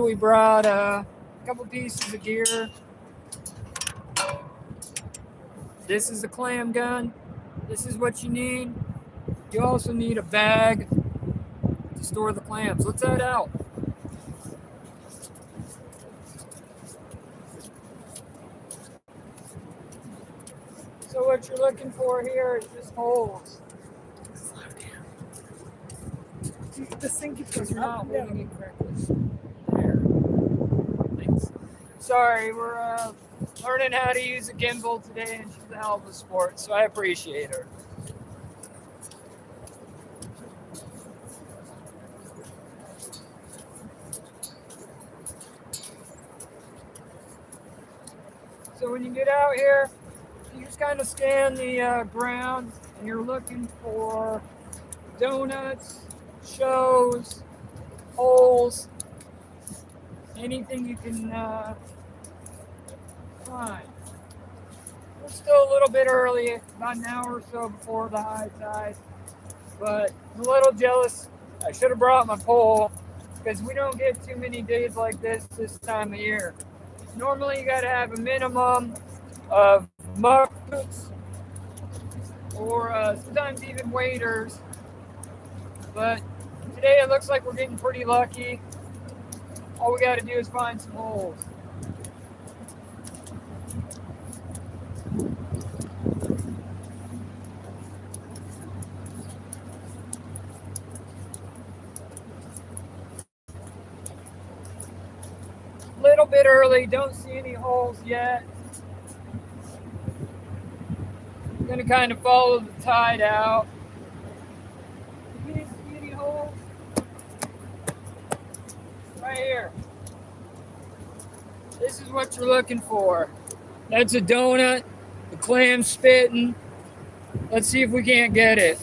We brought a couple pieces of gear. This is the clam gun. This is what you need. You also need a bag to store the clams. Let's head out. So what you're looking for here is just holes. Slow down. This thing keeps you're not holding it correctly. There. Thanks. Sorry, we're learning how to use a gimbal today, and she's a hell of a sport, so I appreciate her. So when you get out here, you just kind of scan the ground, and you're looking for donuts, shows, holes, anything you can find. We're still a little bit early, about an hour or so before the high tide, but I'm a little jealous. I should have brought my pole because we don't get too many days like this time of year. Normally you got to have a minimum of muck boots or sometimes even waders, but today it looks like we're getting pretty lucky. All we got to do is find some holes. Little bit early, don't see any holes yet. I'm gonna kind of follow the tide out. You didn't see any holes? Right here. This is what you're looking for. That's a donut, the clam spitting. Let's see if we can't get it.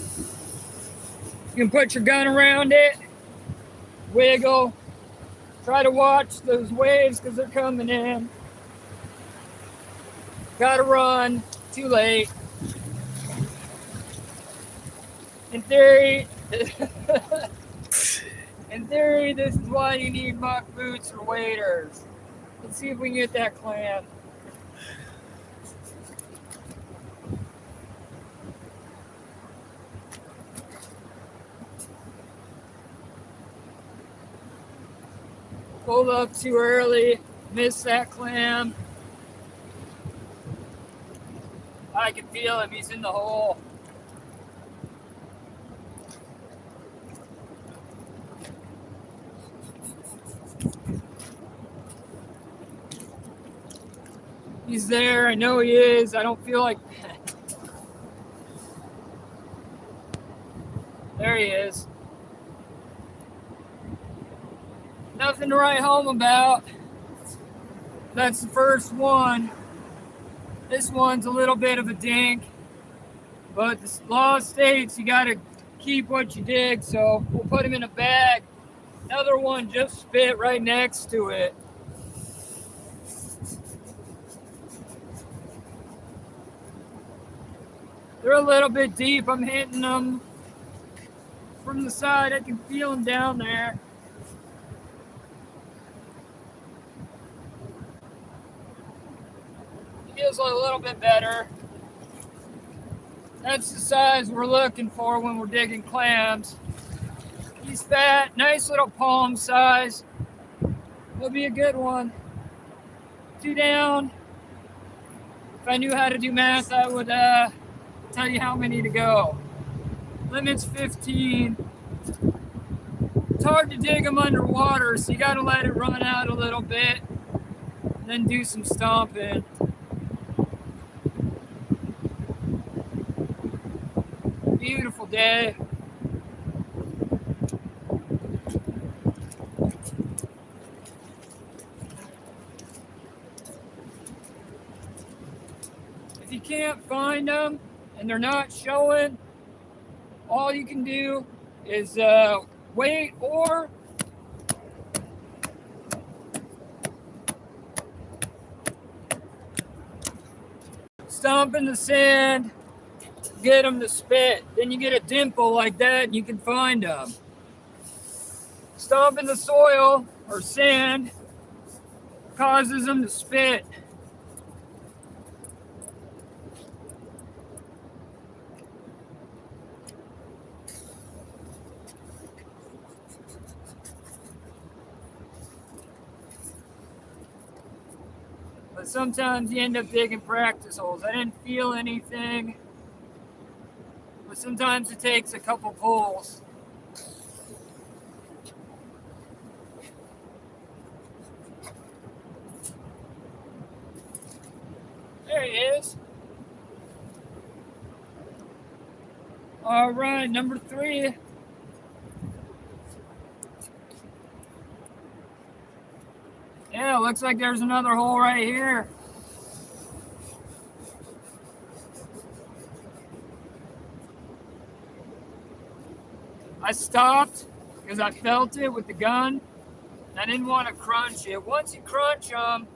You can put your gun around it, wiggle. Try to watch those waves because they're coming in. Gotta run. Too late. In theory, this is why you need muck boots or waders. Let's see if we can get that clam. Pulled up too early, missed that clam. I can feel him, he's in the hole. He's there, I know he is. I don't feel like... There he is. Nothing to write home about. That's the first one. This one's a little bit of a dink, but the law states you gotta keep what you dig, so we'll put him in a bag. Another one just spit right next to it. They're a little bit deep. I'm hitting them from the side. I can feel them down there. Feels a little bit better. That's the size we're looking for when we're digging clams. He's fat, nice little palm size. Will be a good one. 2 down. If I knew how to do math, I would tell you how many to go. Limit's 15. It's hard to dig them underwater, so you gotta let it run out a little bit, and then do some stomping. Beautiful day. If you can't find them and they're not showing, all you can do is wait or stomp in the sand, get them to spit. Then you get a dimple like that and you can find them. Stomp in the soil or sand causes them to spit. But sometimes you end up digging practice holes. I didn't feel anything, but sometimes it takes a couple pulls. There he is. All right, number 3. Yeah, looks like there's another hole right here. I stopped because I felt it with the gun. I didn't want to crunch it. Once you crunch them,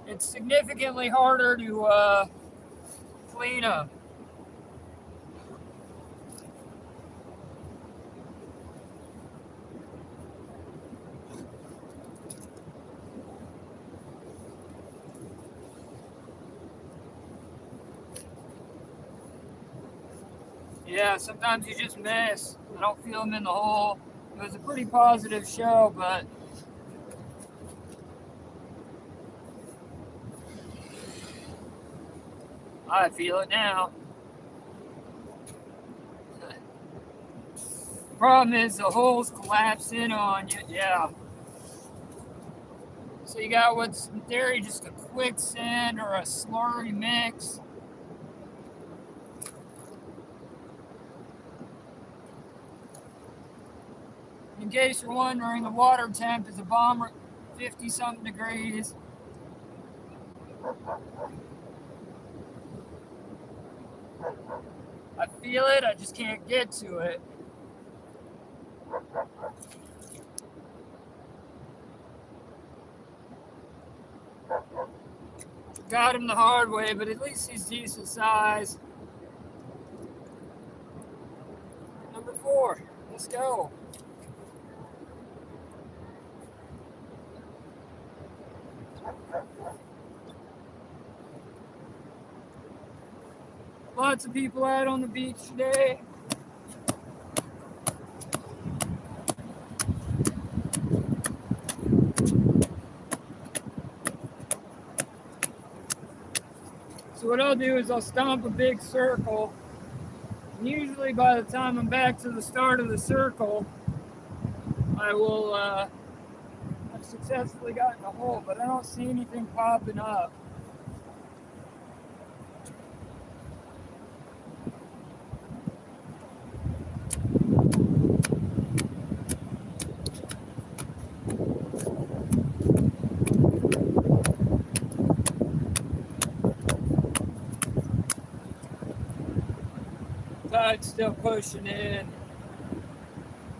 it's significantly harder to clean them. Yeah, sometimes you just miss. I don't feel them in the hole. It was a pretty positive show, but I feel it now. Problem is the holes collapse in on you. Yeah. So you got what's in theory just a quicksand or a slurry mix. In case you're wondering, the water temp is a bomb 50-something degrees. I feel it, I just can't get to it. Got him the hard way, but at least he's decent size. Number 4, let's go. Lots of people out on the beach today. So what I'll do is I'll stomp a big circle. And usually by the time I'm back to the start of the circle, I will have successfully gotten a hole, but I don't see anything popping up. Tide's still pushing in.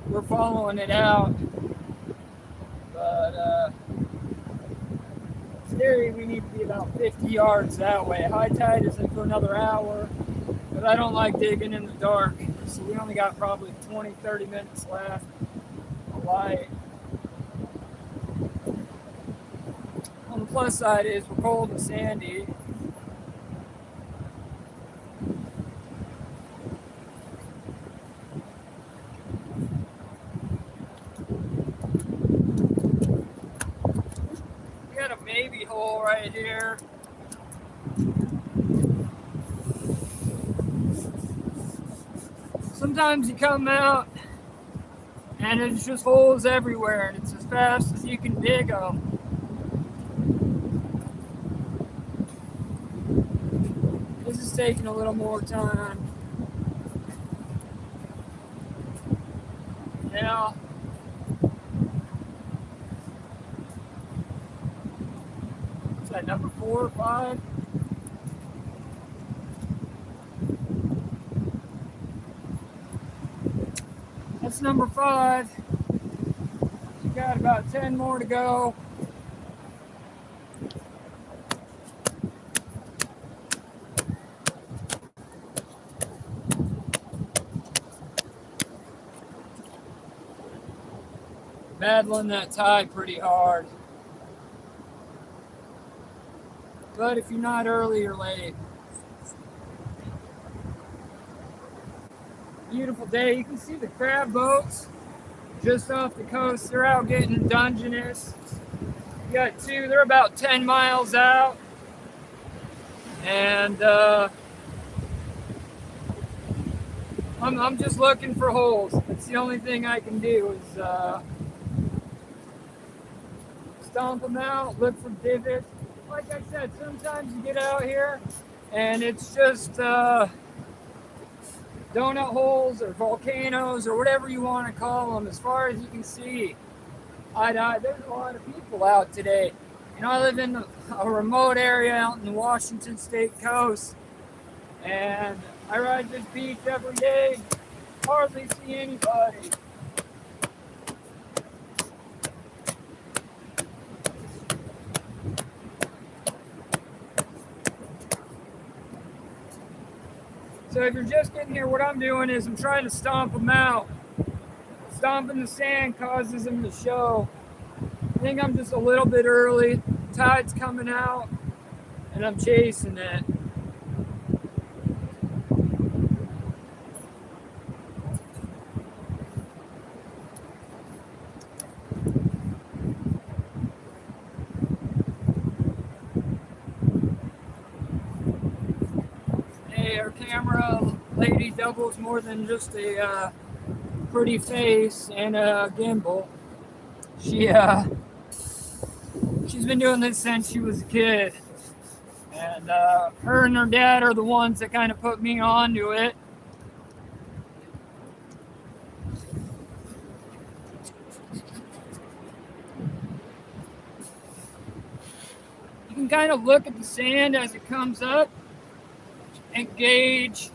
We're following it out. But in theory, we need to be about 50 yards that way. High tide isn't for another hour, but I don't like digging in the dark. So we only got probably 20, 30 minutes left of light. On the plus side is we're cold and sandy. Maybe hole right here. Sometimes you come out and it's just holes everywhere and it's as fast as you can dig them. This is taking a little more time. Now, is that number 4 or 5? That's number 5. You got about 10 more to go. paddling that tide pretty hard. But if you're not early or late, beautiful day. You can see the crab boats just off the coast. They're out getting Dungeness. You got two, they're about 10 miles out. And I'm just looking for holes. That's the only thing I can do is stomp them out, look for divots. Like I said, sometimes you get out here and it's just donut holes or volcanoes or whatever you want to call them. As far as you can see, there's a lot of people out today. You know, I live in a remote area out in the Washington State coast, and I ride this beach every day. Hardly see anybody. So if you're just getting here, what I'm doing is I'm trying to stomp them out. Stomping the sand causes them to show. I think I'm just a little bit early. Tide's coming out, and I'm chasing it. Hey, our camera lady doubles more than just a pretty face and a gimbal. She's been doing this since she was a kid, and her and her dad are the ones that kind of put me onto it. You can kind of look at the sand as it comes up and gauge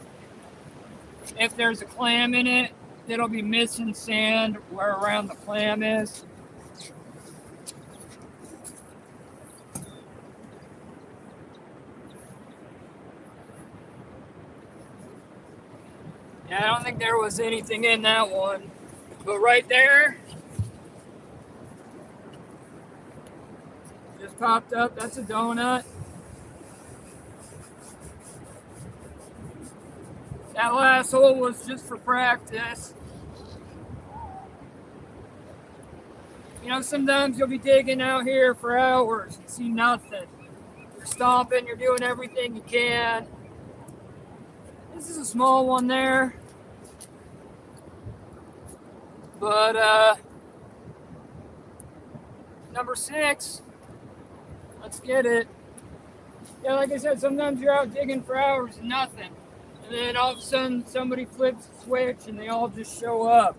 if there's a clam in it. It'll be missing sand where around the clam is. Yeah, I don't think there was anything in that one. But right there, just popped up. That's a donut. That last hole was just for practice. You know, sometimes you'll be digging out here for hours and see nothing. You're stomping, you're doing everything you can. This is a small one there. But number 6, let's get it. Yeah, like I said, sometimes you're out digging for hours and nothing. And then all of a sudden somebody flips the switch and they all just show up.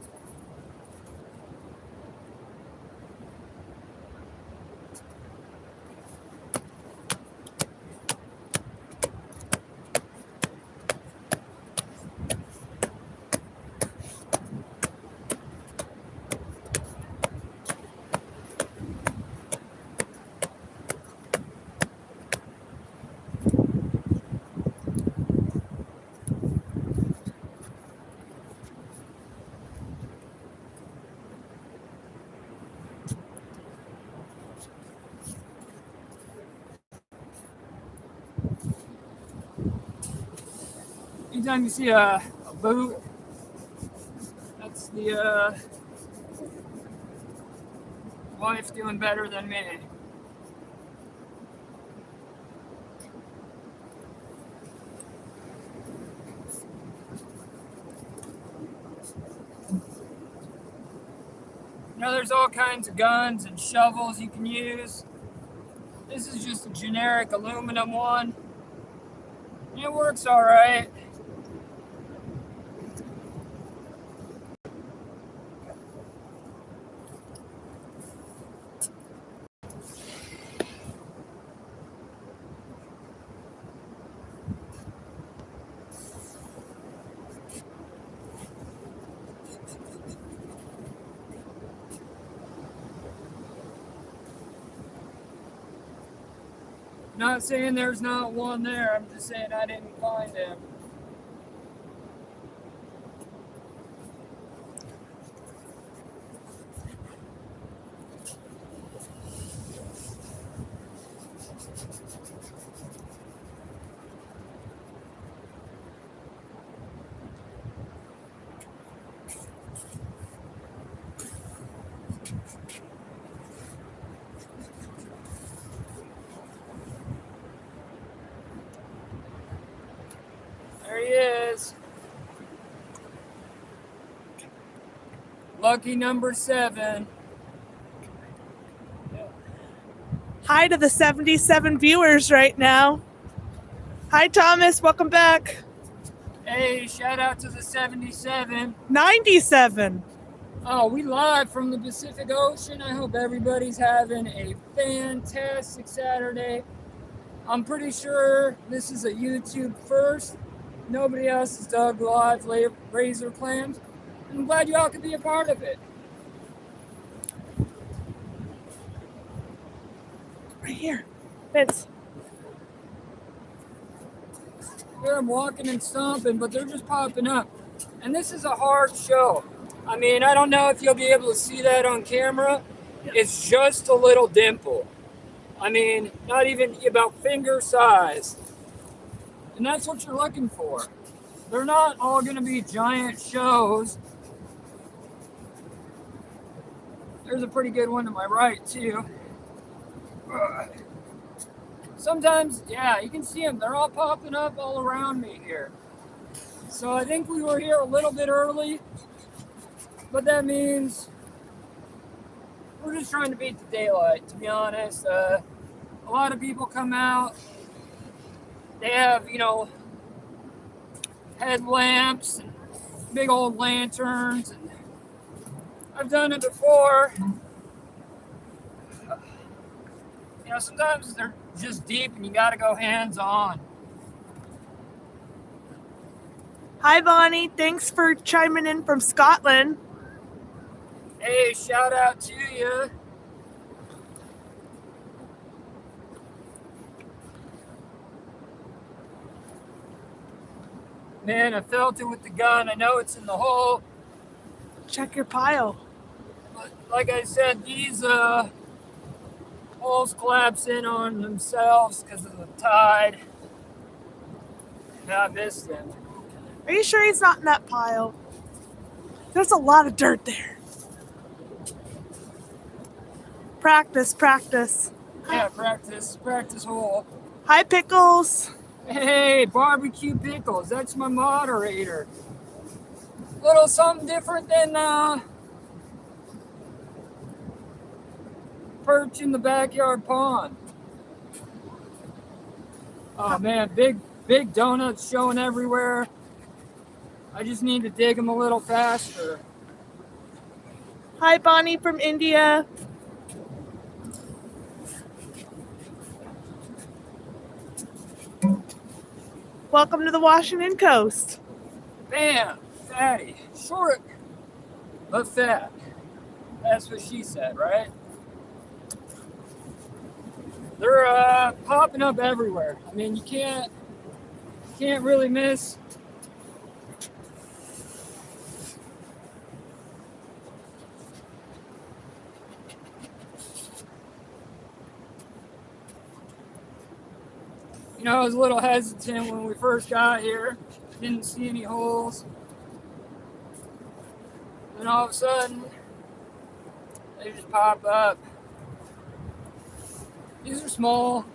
Anytime you see a boot, that's the wife's doing better than me. You know, there's all kinds of guns and shovels you can use. This is just a generic aluminum one. It works all right. Not saying there's not one there. I'm just saying I didn't find him. he is. Lucky number 7. Hi to the 77 viewers right now. Hi, Thomas. Welcome back. Hey, shout out to the 77. 97. Oh, we live from the Pacific Ocean. I hope everybody's having a fantastic Saturday. I'm pretty sure this is a YouTube first. Nobody else has dug live razor clams. I'm glad y'all could be a part of it. Right here. Vince. Here I'm walking and stomping, but they're just popping up. And this is a hard show. I mean, I don't know if you'll be able to see that on camera. It's just a little dimple. I mean, not even about finger size. And that's what you're looking for. They're not all going to be giant shows. There's a pretty good one to my right, too. Sometimes, yeah, you can see them. They're all popping up all around me here. So I think we were here a little bit early. But that means we're just trying to beat the daylight, to be honest. A lot of people come out. They have, headlamps and big old lanterns. And I've done it before. Sometimes they're just deep and you got to go hands-on. Hi, Bonnie. Thanks for chiming in from Scotland. Hey, shout out to you. Man, I felt it with the gun. I know it's in the hole. Check your pile. But like I said, these holes collapse in on themselves because of the tide. And I missed them. Are you sure he's not in that pile? There's a lot of dirt there. Practice, practice. Yeah, practice hole. Hi, Pickles. Hey, Barbecue Pickles, that's my moderator. Little something different than perch in the backyard pond. Oh man, big donuts showing everywhere. I just need to dig them a little faster. Hi, Bonnie from India. Welcome to the Washington Coast. Bam, fatty, short but fat. That's what she said, right? They're popping up everywhere. I mean, you can't really miss. I was a little hesitant when we first got here. Didn't see any holes. Then all of a sudden, they just pop up. These are small.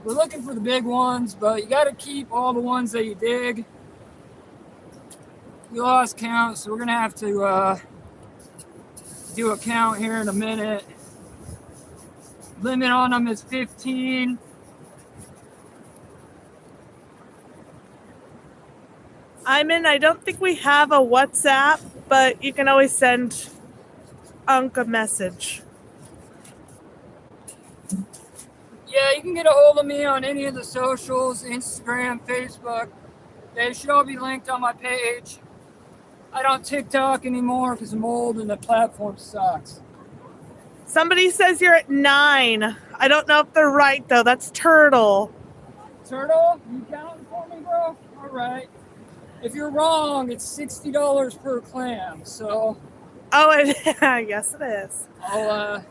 We're looking for the big ones, but you got to keep all the ones that you dig. We lost count, so we're going to have to do a count here in a minute. Limit on them is 15. I don't think we have a WhatsApp, but you can always send Unc a message. Yeah, you can get a hold of me on any of the socials, Instagram, Facebook. They should all be linked on my page. I don't TikTok anymore because I'm old and the platform sucks. Somebody says you're at 9. I don't know if they're right, though. That's Turtle. Turtle, you counting for me, bro? All right. If you're wrong, it's $60 per clam. So. Oh, yes, it is. I'll,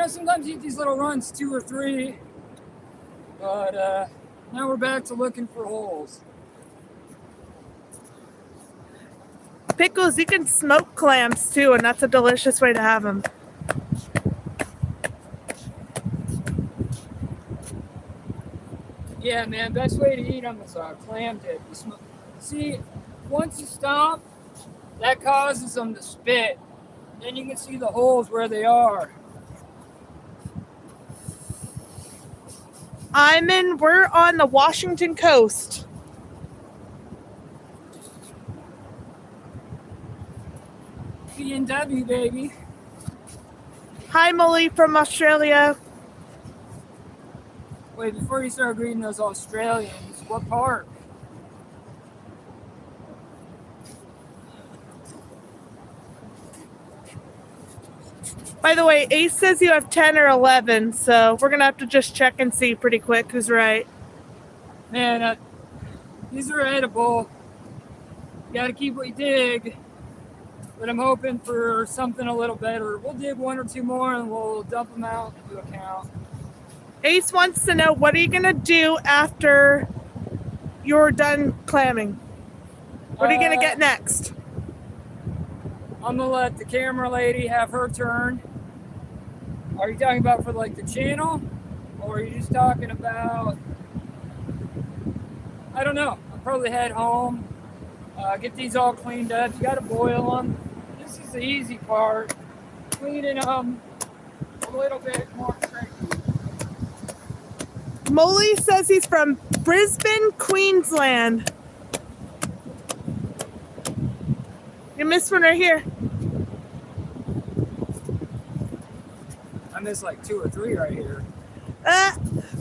sometimes you eat these little runs, 2 or 3. But now we're back to looking for holes. Pickles, you can smoke clams too, and that's a delicious way to have them. Yeah, man, best way to eat them is clam dip. See, once you stop, that causes them to spit. Then you can see the holes where they are. We're on the Washington coast. P&W, baby. Hi, Molly from Australia. Wait, before you start greeting those Australians, what part? By the way, Ace says you have 10 or 11, so we're going to have to just check and see pretty quick who's right. Man, these are edible. You gotta keep what you dig. But I'm hoping for something a little better. We'll dig one or two more and we'll dump them out and do a count. Ace wants to know, what are you going to do after you're done clamming? What are you going to get next? I'm gonna let the camera lady have her turn. Are you talking about for like the channel? Or are you just talking about, I don't know. I'll probably head home, get these all cleaned up. You gotta boil them. This is the easy part. Cleaning them a little bit more tricky. Molly says he's from Brisbane, Queensland. You missed one right here. I missed like 2 or 3 right here.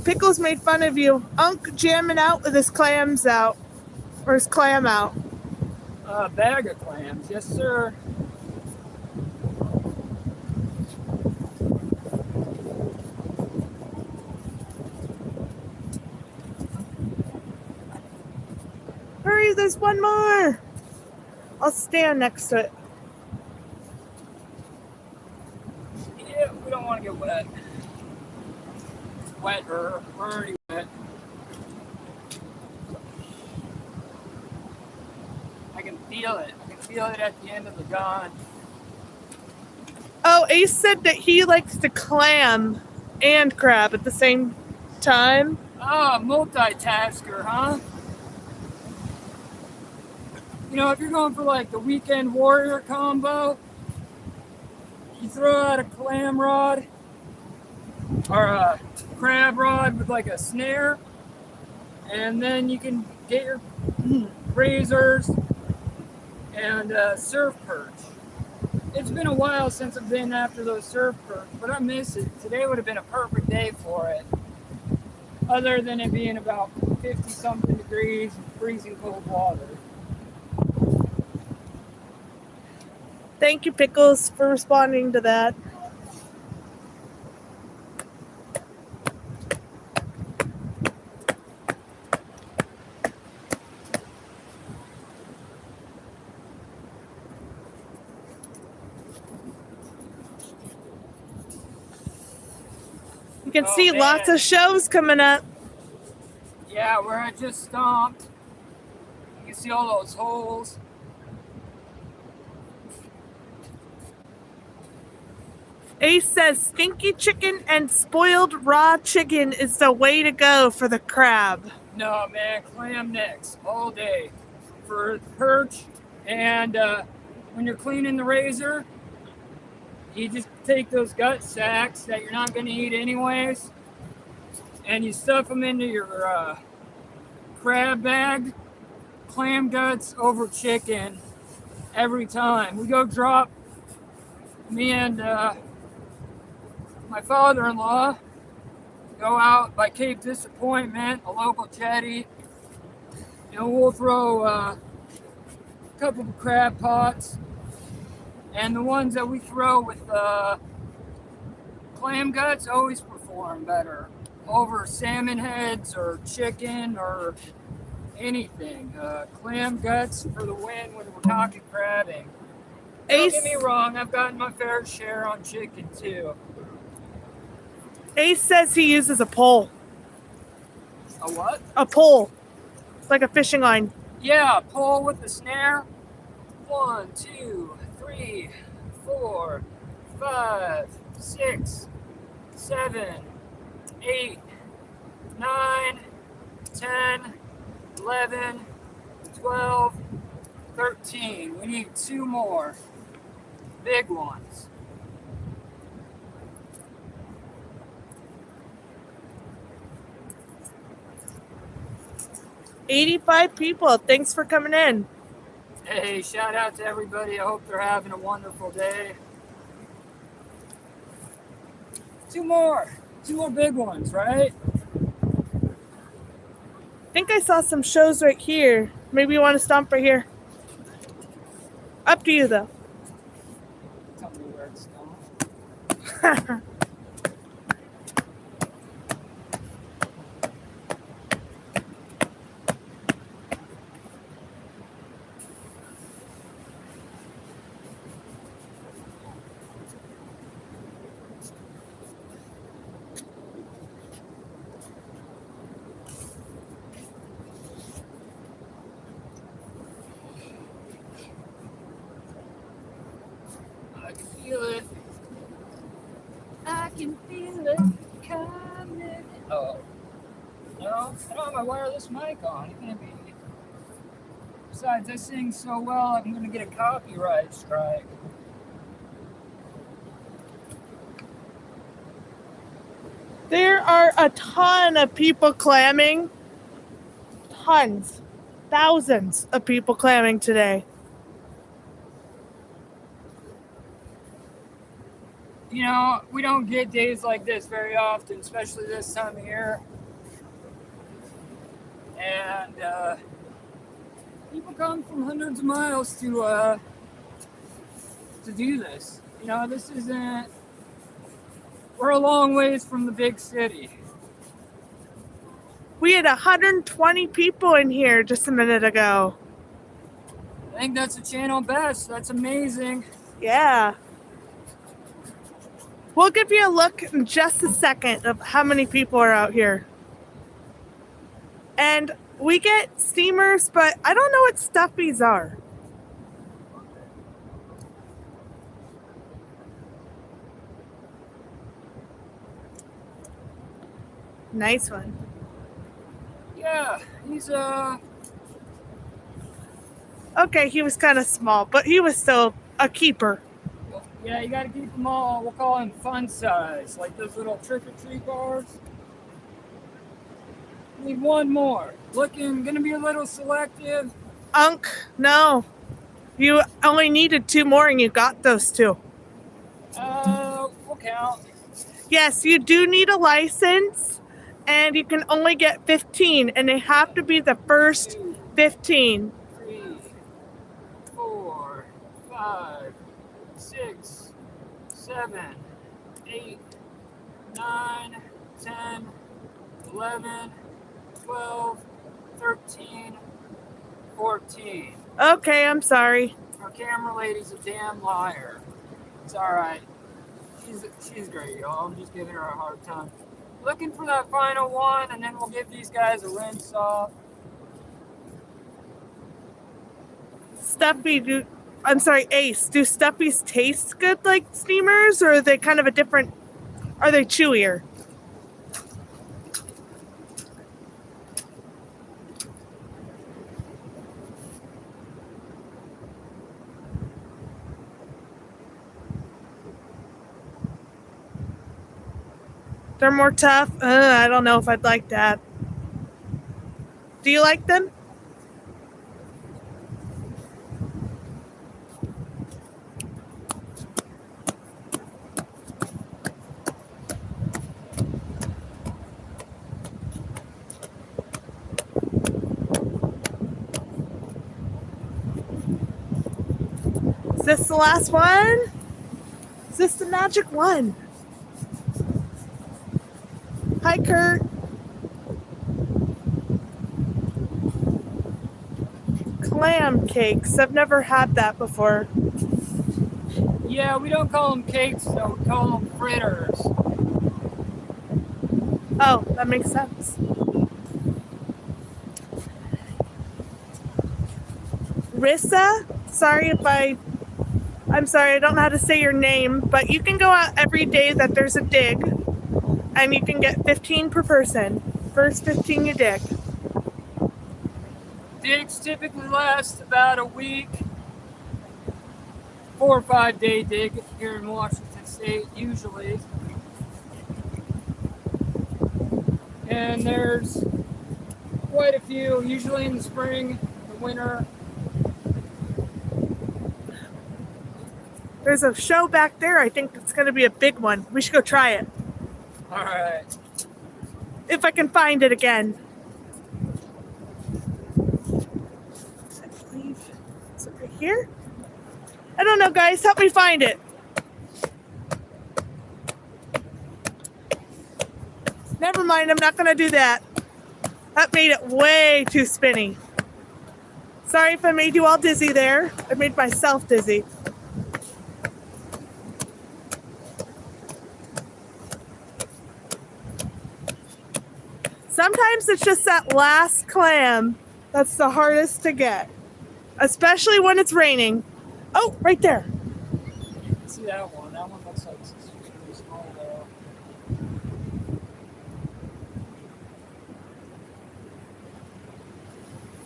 Pickles made fun of you. Unc jamming out with his clams out. Or his clam out. Bag of clams, yes sir. Hurry, there's one more. I'll stand next to it. Yeah, we don't want to get wet. It's wet, or we're already wet. I can feel it. I can feel it at the end of the gun. Oh, Ace said that he likes to clam and crab at the same time. Ah, multitasker, huh? You know, if you're going for like the weekend warrior combo, you throw out a clam rod or a crab rod with like a snare, and then you can get your razors and surf perch. It's been a while since I've been after those surf perch, but I miss it. Today would have been a perfect day for it, other than it being about 50 something degrees and freezing cold water. Thank you, Pickles, for responding to that. You can see man. lots of shows coming up. Yeah, where I just stomped. You can see all those holes. Ace says stinky chicken and spoiled raw chicken is the way to go for the crab. No, man, clam necks all day for perch. And when you're cleaning the razor, you just take those gut sacks that you're not going to eat anyways, and you stuff them into your crab bag. Clam guts over chicken every time. We go drop, me and my father-in-law go out by Cape Disappointment, a local jetty, and we'll throw a couple of crab pots. And the ones that we throw with clam guts always perform better over salmon heads or chicken or anything. Clam guts for the win when we're talking crabbing. Don't get me wrong, I've gotten my fair share on chicken too. Ace says he uses a pole. A what? A pole. It's like a fishing line. Yeah, pole with the snare. 1, 2, 3, 4, 5, 6, 7, 8, 9, 10, 11, 12, 13. We need 2 more big ones. $85 people. Thanks for coming in. Hey, shout out to everybody. I hope they're having a wonderful day. 2 more big ones, right? I think I saw some shows right here. Maybe you want to stomp right here. Up to you, though. Tell me where it's going. I can feel it. I can feel it coming. Oh. No, I don't have my wireless mic on. It can't be. Besides, I sing so well, I'm going to get a copyright strike. There are a ton of people clamming. Tons. Thousands of people clamming today. You know, we don't get days like this very often, especially this time of year. And people come from hundreds of miles to do this. You know, this isn't. We're a long ways from the big city. We had 120 people in here just a minute ago. I think that's a channel best. That's amazing. Yeah. We'll give you a look in just a second of how many people are out here. And we get steamers, but I don't know what stuffies are. Nice one. Yeah, he's Okay, he was kind of small, but he was still a keeper. yeah, you gotta keep them all. We'll call him fun size, like those little trick-or-treat bars. Need 1 more. Gonna be a little selective. Unk, no. You only needed 2 more and you got those 2. We'll count. Yes, you do need a license and you can only get 15 and they have to be the first 2, 15. 3, 4, 5, 6, 7, 8, 9, 10, 11, 12, 13, 14. Okay, I'm sorry. Our camera lady's a damn liar. It's alright. She's great, y'all. I'm just giving her a hard time. Looking for that final one, and then we'll give these guys a rinse off. Stuffy, I'm sorry, Ace, do stuffies taste good like steamers or are they kind of a different, are they chewier? They're more tough? I don't know if I'd like that. Do you like them? Is this the last one? Is this the magic one? Hi, Kurt. Clam cakes. I've never had that before. Yeah, we don't call them cakes, though. We call them fritters. Oh, that makes sense. Rissa, I'm sorry, I don't know how to say your name, but you can go out every day that there's a dig, and you can get 15 per person. First 15 you dig. digs typically last about a week, 4 or 5 day dig here in Washington State usually. And there's quite a few, usually in the spring, the winter. There's a show back there. I think it's going to be a big one. We should go try it. All right. If I can find it again. I believe is it right here? I don't know, guys. Help me find it. Never mind. I'm not going to do that. That made it way too spinny. Sorry if I made you all dizzy there. I made myself dizzy. Sometimes it's just that last clam that's the hardest to get, especially when it's raining. Oh, right there. See that one? That one looks like it's pretty small though.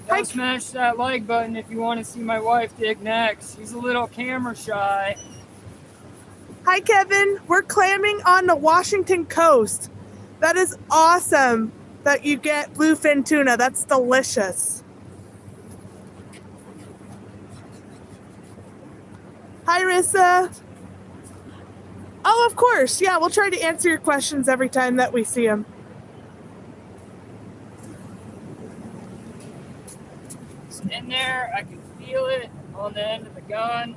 Hi. Smash that like button if you want to see my wife dig next. She's a little camera shy. Hi, Kevin. We're clamming on the Washington coast. That is awesome that you get bluefin tuna. That's delicious. Hi, Rissa. Oh, of course. Yeah, we'll try to answer your questions every time that we see them. It's in there. I can feel it on the end of the gun.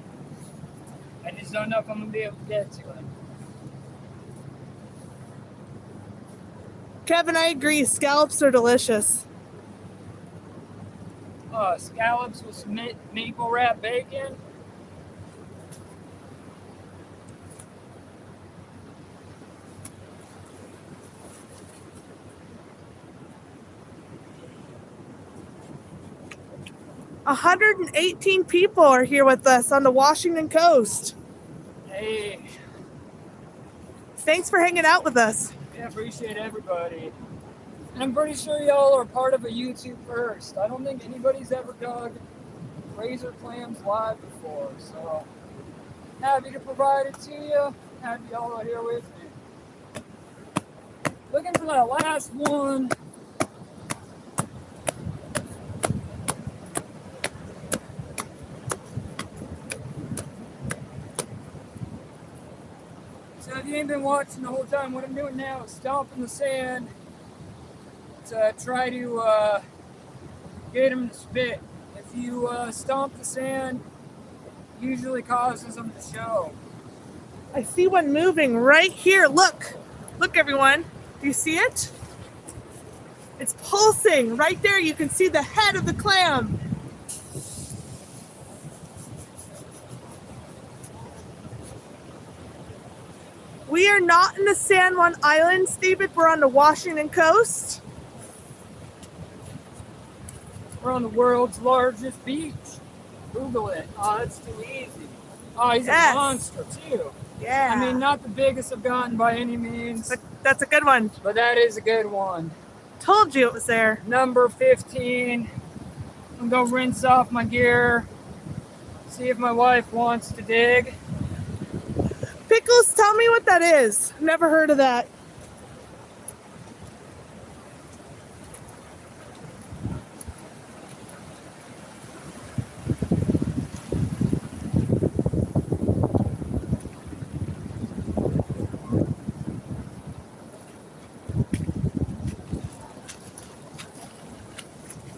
I just don't know if I'm going to be able to get to it. Kevin, I agree. Scallops are delicious. Scallops with some maple wrap bacon. A 118 people are here with us on the Washington coast. Hey, Thanks for hanging out with us. I appreciate everybody. And I'm pretty sure y'all are part of a YouTube first. I don't think anybody's ever dug razor clams live before. So happy to provide it to you. Happy y'all are here with me. Looking for that last one. So if you ain't been watching the whole time, what I'm doing now is stomping the sand to try to get them to spit. If you stomp the sand, it usually causes them to show. I see one moving right here. Look. Look, everyone. Do you see it? It's pulsing. Right there, you can see the head of the clam. We are not in the San Juan Islands, David. We're on the Washington coast. We're on the world's largest beach. Google it. Oh, that's too easy. Oh, he's Yes. a monster, too. Yeah. I mean, not the biggest I've gotten by any means, But that's a good one. but that is a good one. Told you it was there. Number 15. I'm going to rinse off my gear, see if my wife wants to dig. Pickles, tell me what that is. Never heard of that.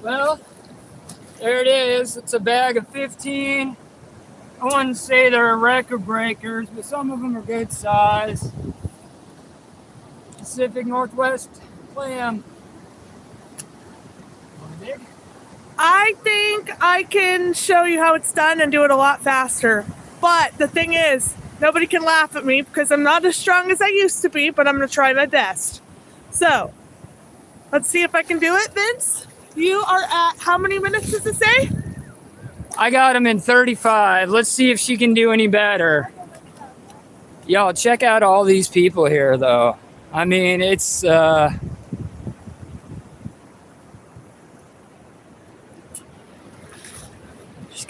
Well, there it is. It's a bag of 15. I wouldn't say they're record breakers, but some of them are good size. Pacific Northwest clam. Want to dig? I think I can show you how it's done and do it a lot faster. But the thing is, nobody can laugh at me because I'm not as strong as I used to be, but I'm going to try my best. So, let's see if I can do it, Vince. You are at how many minutes does it say? I got him in 35. Let's see if she can do any better. Y'all, check out all these people here, though. I mean, it's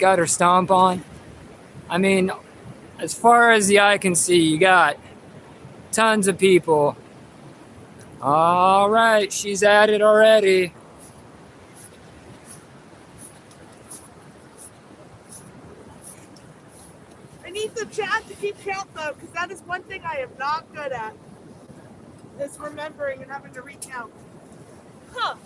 got her stomp on. I mean, as far as the eye can see, you got tons of people. All right, she's at it already. I need the chat to keep count though, because that is one thing I am not good at. Is remembering and having to recount. Huh.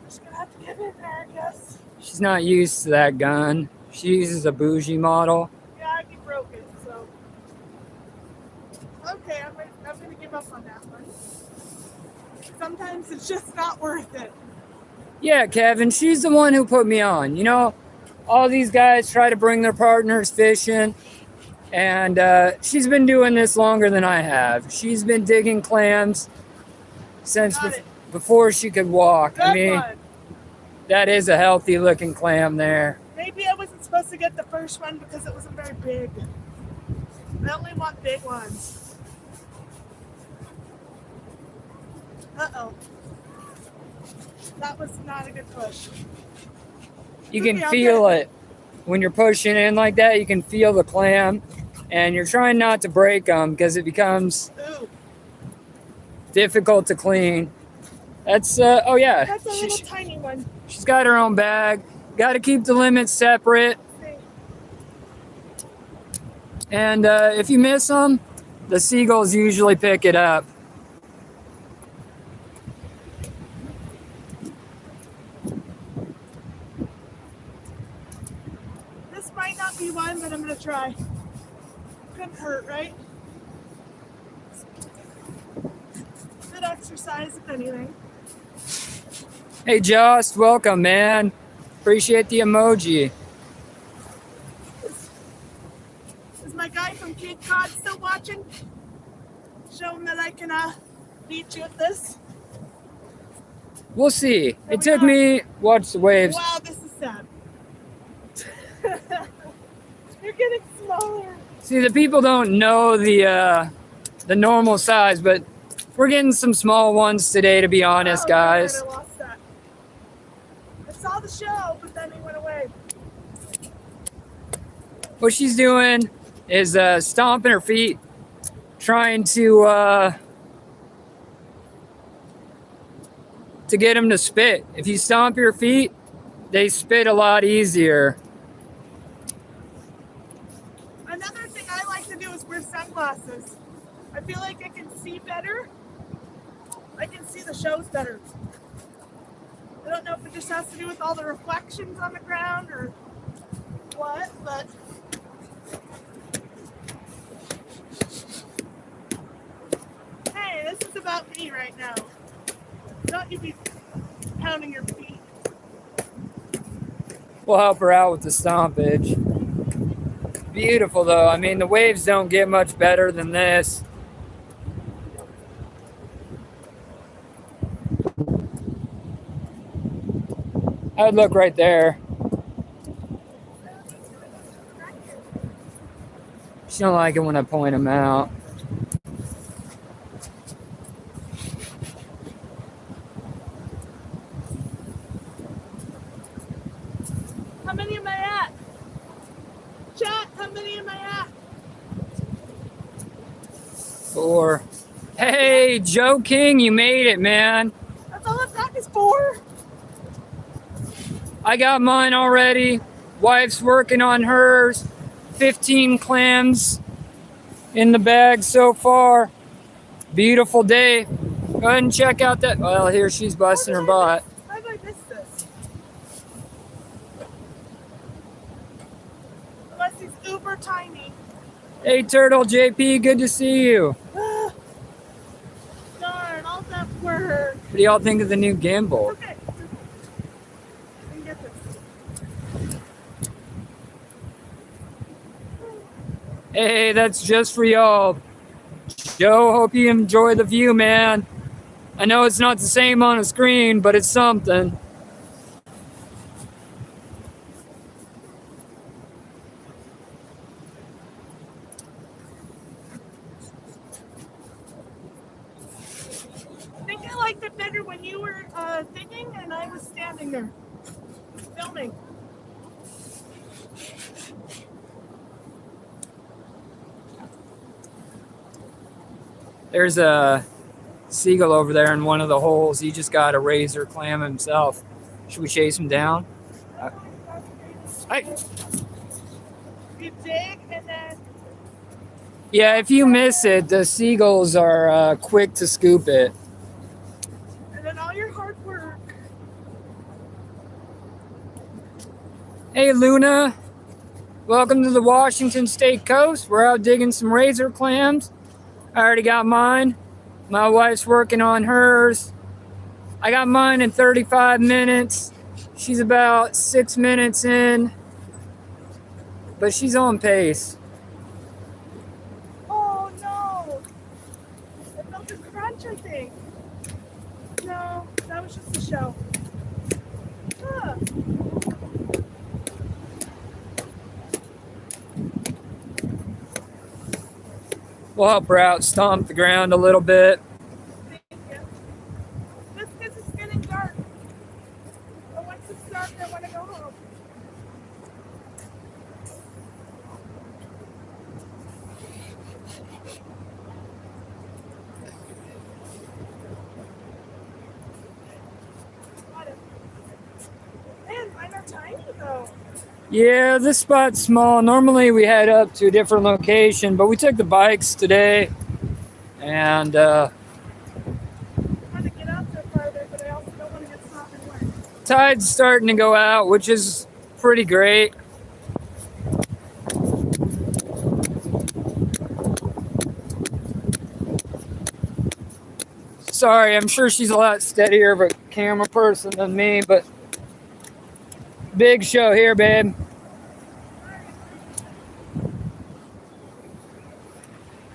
Just gonna have to get in there, I guess. She's not used to that gun. She uses a bougie model. Yeah, I broke it, so. Okay, I'm gonna give up on that one. Sometimes it's just not worth it. Yeah, Kevin, she's the one who put me on. You know, all these guys try to bring their partners fishing, and she's been doing this longer than I have. She's been digging clams since before she could walk. Good I mean, one. that is a healthy looking clam there. Maybe I wasn't supposed to get the first one because it wasn't very big. I only want big ones. Uh-oh. That was not a good push. You can feel it when you're pushing in like that. You can feel the clam, and you're trying not to break them because it becomes difficult to clean. That's oh yeah. That's a little tiny one. She's got her own bag. Got to keep the limits separate. And if you miss them, the seagulls usually pick it up. This might not be one, but I'm gonna try. Couldn't hurt, right? Good exercise, if anything. Hey, Jost, welcome, man. Appreciate the emoji. Is my guy from Cape Cod still watching? Show him that I can beat you at this. We'll see. It took me, watch the waves. Wow, this is sad. You're getting smaller. See, the people don't know the normal size, but we're getting some small ones today, to be honest, guys. Man, I lost that. I saw the show, but then he went away. What she's doing is stomping her feet, trying to get them to spit. If you stomp your feet, they spit a lot easier. Another thing I like to do is wear sunglasses. I feel like I can see better. I can see the shows better. I don't know if it just has to do with all the reflections on the ground or what, but hey, this is about me right now. Don't you be pounding your feet. We'll help her out with the stompage. Beautiful, though. I mean, the waves don't get much better than this. I would look right there. She don't like it when I point them out. How many am I at? Chat, how many am I at? 4. Hey, Joe King, you made it, man. That's all I've got is 4. I got mine already. Wife's working on hers. 15 clams in the bag so far. Beautiful day. Go ahead and check out that. Well, here she's busting her butt. How did I miss this? Unless he's uber tiny. Hey, Turtle JP, good to see you. Darn, all that work. What do y'all think of the new gimbal? Okay. I can get this. Hey, that's just for y'all. Joe, hope you enjoy the view, man. I know it's not the same on a screen, but it's something. I think I liked it better when you were digging and I was standing there filming. There's a seagull over there in one of the holes. He just got a razor clam himself. Should we chase him down? You dig and then Yeah, if you miss it, the seagulls are quick to scoop it. all your hard work. Hey, Luna. Welcome to the Washington State coast. We're out digging some razor clams. I already got mine. My wife's working on hers. I got mine in 35 minutes. She's about 6 minutes in, but she's on pace. Oh no! I felt a crunch, I think. No, that was just a show. Huh. We'll help her out, stomp the ground a little bit. Thank you. Just because it's getting dark. But once it's dark, I want to go home. Man, mine are tiny though. Yeah, this spot's small. Normally we head up to a different location, but we took the bikes today. And I want to get out there farther, but I also don't want to get soft and wet. tide's starting to go out, which is pretty great. Sorry, I'm sure she's a lot steadier of a camera person than me, but big show here, babe.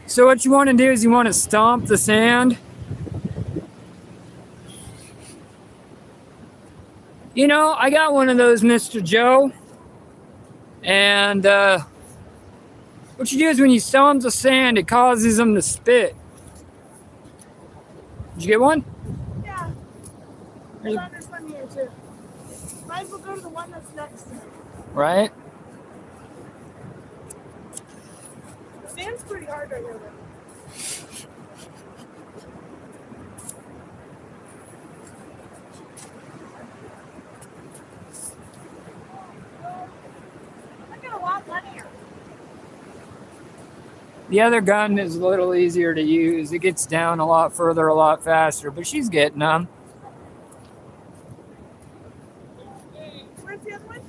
So what you want to do is you want to stomp the sand. You know, I got one of those, Mr. Joe. And what you do is when you stomp the sand, it causes them to spit. Did you get one? Yeah. There's one here too. Might as well go to the one that's next to it. Right? The sand's pretty hard right here though. I get a lot linear. The other gun is a little easier to use. It gets down a lot further, a lot faster, but she's getting them. Where's the other one?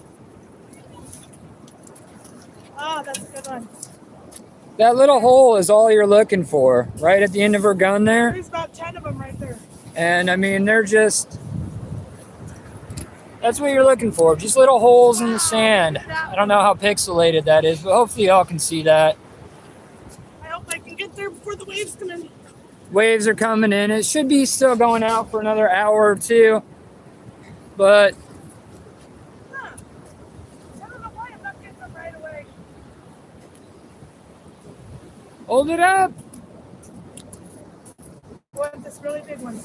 Oh, that's a good one. That little hole is all you're looking for, right at the end of her gun there. There's about 10 of them right there. And I mean, they're just, that's what you're looking for, just little holes in the sand. I don't know how pixelated that is, but hopefully y'all can see that. I hope I can get there before the waves come in. Waves are coming in. It should be still going out for another hour or two, but Huh. I don't know why I'm not getting them right away. hold it up. I want this really big one.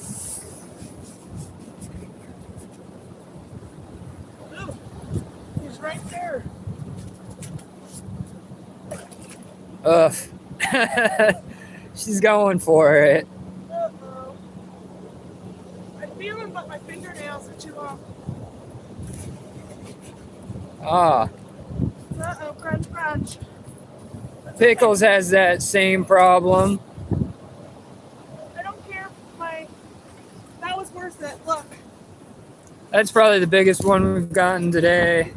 Ooh, he's right there. Ugh. She's going for it. Uh-oh. I feel him, but my fingernails are too long. Ah, Uh-oh, crunch, crunch. Pickles has that same problem. I don't care if that was worth it. Look. That's probably the biggest one we've gotten today.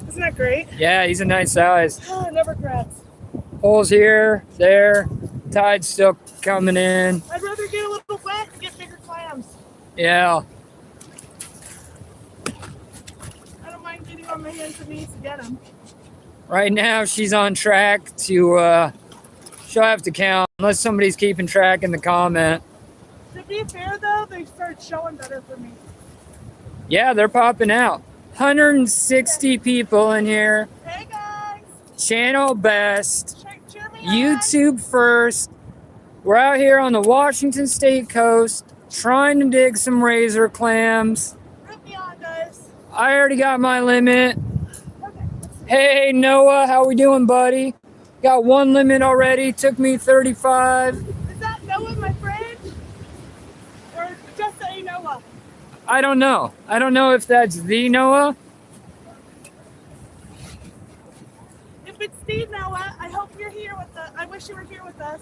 Isn't that great? Yeah, he's a nice size. No regrets. Holes here, there. Tide's still coming in. I'd rather get a little wet and get bigger clams. Yeah. I don't mind getting on my hands and knees to get them. Right now, she's on track to, she'll have to count, unless somebody's keeping track in the comment. To be fair, though, they start showing better for me. Yeah, they're popping out. 160 people in here. Hey, guys. Channel best. Cheer me on. YouTube first. We're out here on the Washington State coast trying to dig some razor clams. Root me on, guys. I already got my limit. Okay. Hey, Noah, how we doing, buddy? Got one limit already. Took me 35. Is that Noah? Noah, my friend? Or just a Noah? I don't know. I don't know if that's the Noah. If it's the Noah, I hope you're here with us. I wish you were here with us.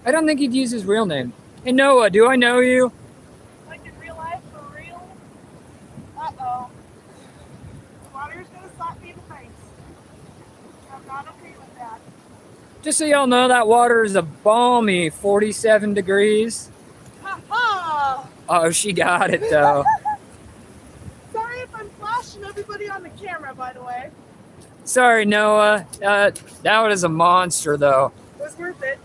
I don't think he'd use his real name. Hey, Noah, do I know you? Like in real life, for real? Uh-oh. The water's gonna slap me in the face. I'm not okay with that. Just so y'all know, that water is a balmy 47 degrees. Ha ha! Oh, she got it, though. Sorry if I'm flashing everybody on the camera, by the way. Sorry, Noah. That was a monster, though. It was worth it.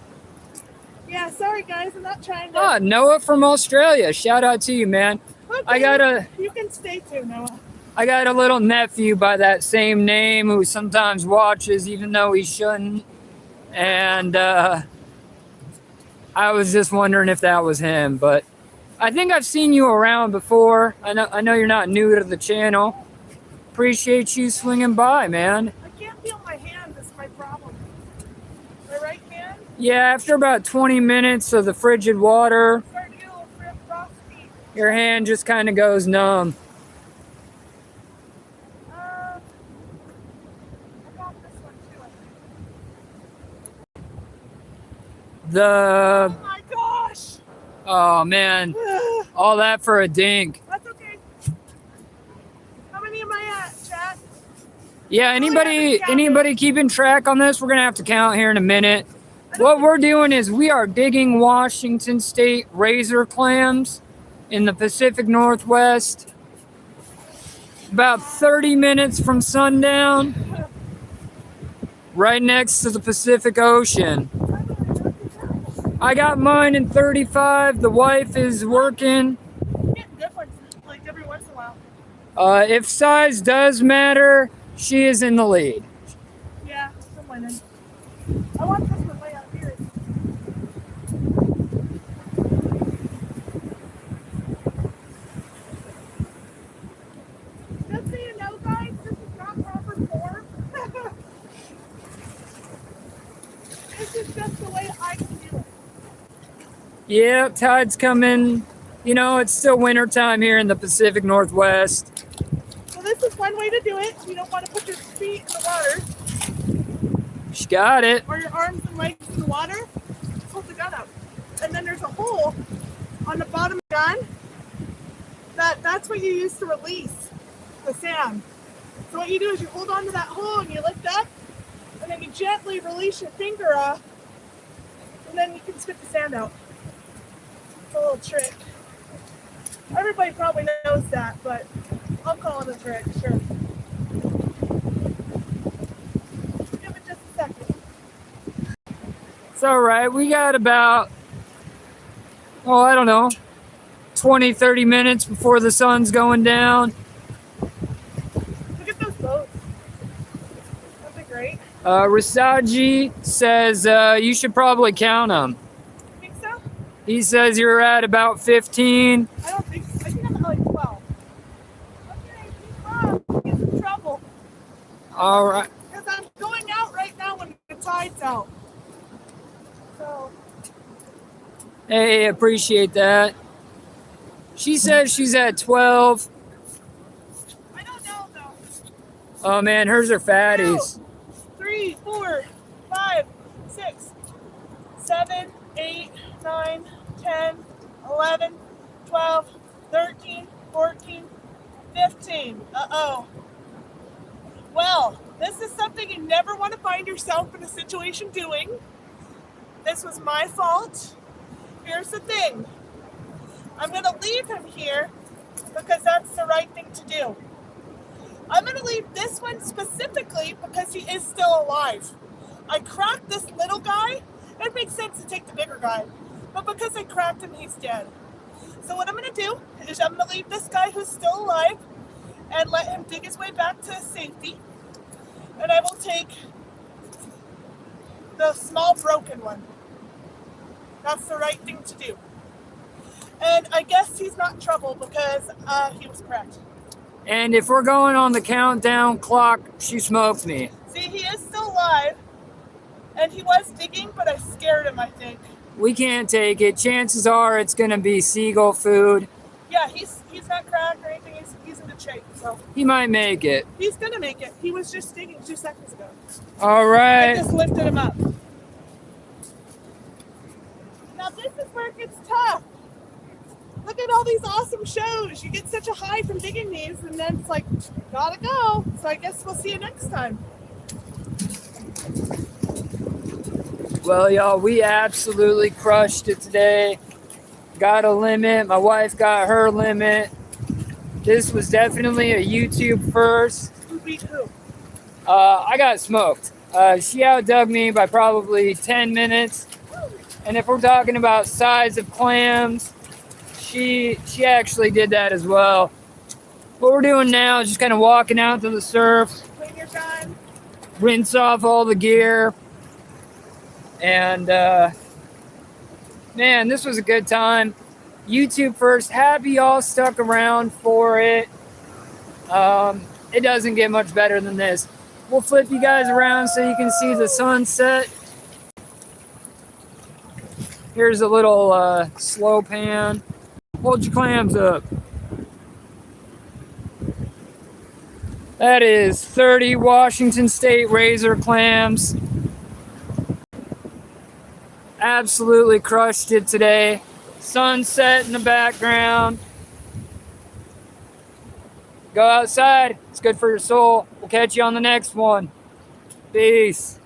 Yeah, sorry guys, I'm not trying to. Ah, Noah from Australia. Shout out to you, man. Okay, you can stay too, Noah. I got a little nephew by that same name who sometimes watches, even though he shouldn't. And I was just wondering if that was him, but I think I've seen you around before. I know you're not new to the channel. Appreciate you swinging by, man. I can't feel my hand. That's my problem. My right hand. Yeah, after about 20 minutes of the frigid water, Starting to get a little frosty. your hand just kind of goes numb. I got this one too, I think. The Oh my gosh! oh man, all that for a dink. That's okay. How many am I at, chat? Yeah, anybody keeping track on this? We're gonna have to count here in a minute. What we're doing is we are digging Washington State razor clams in the Pacific Northwest. About 30 minutes from sundown, right next to the Pacific Ocean. I got mine in 35. The wife is working. Getting good ones, like every once in a while. If size does matter, she is in the lead. Yeah, I'm winning. I want this one way out here. Just so you know, guys, this is not proper form. This is just the way I can do it. Yeah, tide's coming. You know, it's still wintertime here in the Pacific Northwest. So this is one way to do it. You don't want to put your feet in the water She got it. or your arms and legs in the water. Just hold the gun up. And then there's a hole on the bottom of the gun. That's what you use to release the sand. So what you do is you hold on to that hole and you lift up, and then you gently release your finger off, and then you can spit the sand out. It's a little trick. Everybody probably knows that, but I'll call it a trick, sure. Give it just a second. It's all right. We got about, oh, I don't know, 20, 30 minutes before the sun's going down. Look at those boats. Aren't they great? Rasaji says you should probably count them. You think so? He says you're at about 15. I don't think so. I think I'm at like 12. Okay, keep on. Get in trouble. All right. Because I'm going out right now when the tide's out. So, Hey, appreciate that. She says she's at 12. I don't know though. Oh man, hers are fatties. 3, 4, 5, 6, 7, 8, 9, 10, 11, 12, 13, 14, 15. Uh-oh. Well, this is something you never want to find yourself in a situation doing. This was my fault. Here's the thing. I'm going to leave him here because that's the right thing to do. I'm going to leave this one specifically because he is still alive. I cracked this little guy. It makes sense to take the bigger guy. But because I cracked him, he's dead. So what I'm going to do is I'm going to leave this guy who's still alive and let him dig his way back to safety. And I will take the small broken one. That's the right thing to do. And I guess he's not in trouble because he was cracked. And if we're going on the countdown clock, she smoked me. See, he is still alive. And he was digging, but I scared him, I think. We can't take it. Chances are it's going to be seagull food. Yeah, he's not cracked or anything. He's in good shape, so He might make it. he's gonna make it. He was just digging 2 seconds ago. All I right. just lifted him up. Now this is where it gets tough. Look at all these awesome shows. You get such a high from digging these, and then it's like, gotta go. So I guess we'll see you next time. Well, y'all, we absolutely crushed it today. Got a limit. My wife got her limit. This was definitely a YouTube first. Who beat who? I got smoked. She outdug me by probably 10 minutes. And if we're talking about size of clams, she actually did that as well. What we're doing now is just kind of walking out to the surf, Clean your gun. rinse off all the gear. And man, this was a good time. YouTube first. Happy y'all stuck around for it. It doesn't get much better than this. We'll flip you guys around so you can see the sunset. Here's a little slow pan. Hold your clams up. That is 30 Washington State Razor clams. Absolutely crushed it today. Sunset in the background. Go outside. It's good for your soul. We'll catch you on the next one. Peace.